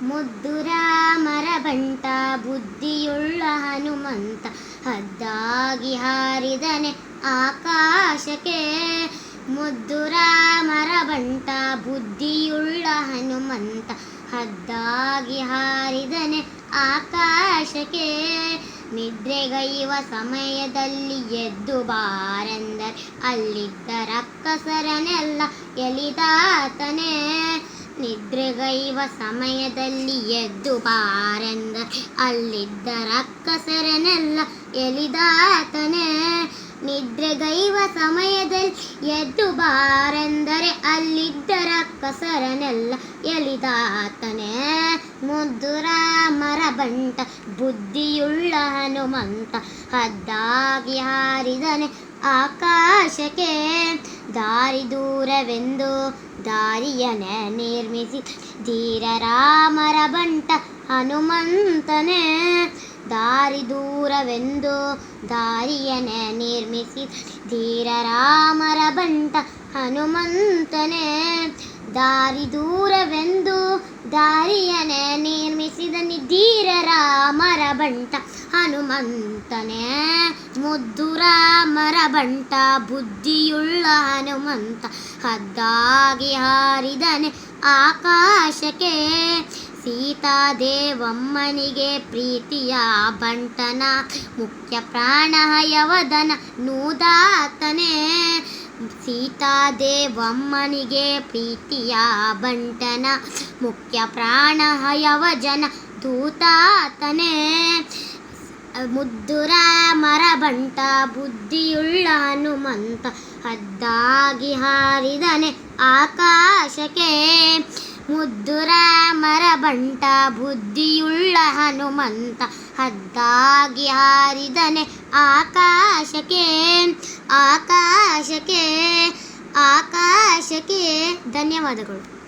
ಮುದ್ದು ರಾಮರ ಬಂಟ ಬುದ್ಧಿಯುಳ್ಳ ಹನುಮಂತ ಹದ್ದಾಗಿ ಹಾರಿದನೆ ಆಕಾಶಕ್ಕೆ. ಮುದ್ದು ರಾಮರ ಬಂಟ ಬುದ್ಧಿಯುಳ್ಳ ಹನುಮಂತ ಹದ್ದಾಗಿ ಹಾರಿದನೆ ಆಕಾಶಕ್ಕೆ. ನಿದ್ರೆಗೈವ ಸಮಯದಲ್ಲಿ ಎದ್ದು ಬಾರೆಂದರೆ ಅಲ್ಲಿದ್ದ ರಕ್ಕಸರನೆಲ್ಲ ಎಲಿದಾತನೇ. ನಿದ್ರೆಗೈವ ಸಮಯದಲ್ಲಿ ಎದ್ದು ಬಾರೆಂದರೆ ಅಲ್ಲಿದ್ದ ರಕ್ಕಸರನೆಲ್ಲ ಎಲಿದಾತನೇ. ನಿದ್ರೆಗೈವ ಸಮಯದಲ್ಲಿ ಎದ್ದು ಬಾರೆಂದರೆ ಅಲ್ಲಿದ್ದ ರಕ್ಕಸರನೆಲ್ಲ ಎಲಿದಾತನೇ. ಮುದ್ದು ರಾಮರ ಬಂಟ ಬುದ್ಧಿಯುಳ್ಳ ಹನುಮಂತ ಹದ್ದಾಗಿ ಹಾರಿದನೆ ಆಕಾಶಕ್ಕೆ. ದಾರಿ ದೂರವೆಂದು ದಾರಿಯನೆ ನಿರ್ಮಿಸಿ ಧೀರ ರಾಮರ ಬಂಟ ಹನುಮಂತನೇ. ದಾರಿ ದೂರವೆಂದು ದಾರಿಯನೆ ನಿರ್ಮಿಸಿ ಧೀರ ರಾಮರ ಬಂಟ ಹನುಮಂತನೇ. ದಾರಿ ದೂರವೆಂದು ದಾರಿಯನೆ ನಿರ್ಮಿಸಿದ ಧೀರ ರಾಮರ ಬಂಟ ಹನುಮಂತನೇ. ಮುದ್ದು ರಾಮರ ಬಂಟ ಬುದ್ಧಿಯುಳ್ಳ ಹನುಮಂತ ಹದ್ದಾಗಿ ಹಾರಿದನೆ ಆಕಾಶಕ್ಕೆ. ಸೀತಾದೇವಮ್ಮನಿಗೆ ಪ್ರೀತಿಯ ಬಂಟನ ಮುಖ್ಯ ಪ್ರಾಣ ಹಯವದನ ನೂದಾತನೇ. ಸೀತಾದೇವಮ್ಮನಿಗೆ ಪ್ರೀತಿಯ ಬಂಟನ ಮುಖ್ಯ ಪ್ರಾಣ ಹಯವಜನ ದೂತಾತನೇ. ಮುದ್ದು ರಾಮರ ಬಂಟ ಬುದ್ಧಿಯುಳ್ಳ ಹನುಮಂತ ಹದ್ದಾಗಿ ಹಾರಿದನೆ ಆಕಾಶಕ್ಕೆ. ಮುದ್ದು ರಾಮರ ಬಂಟ ಬುದ್ಧಿಯುಳ್ಳ ಹನುಮಂತ ಹದ್ದಾಗಿ ಹಾರಿದನೆ ಆಕಾಶಕ್ಕೆ. ಆಕಾಶಕ್ಕೆ ಆಕಾಶಕ್ಕೆ. ಧನ್ಯವಾದಗಳು.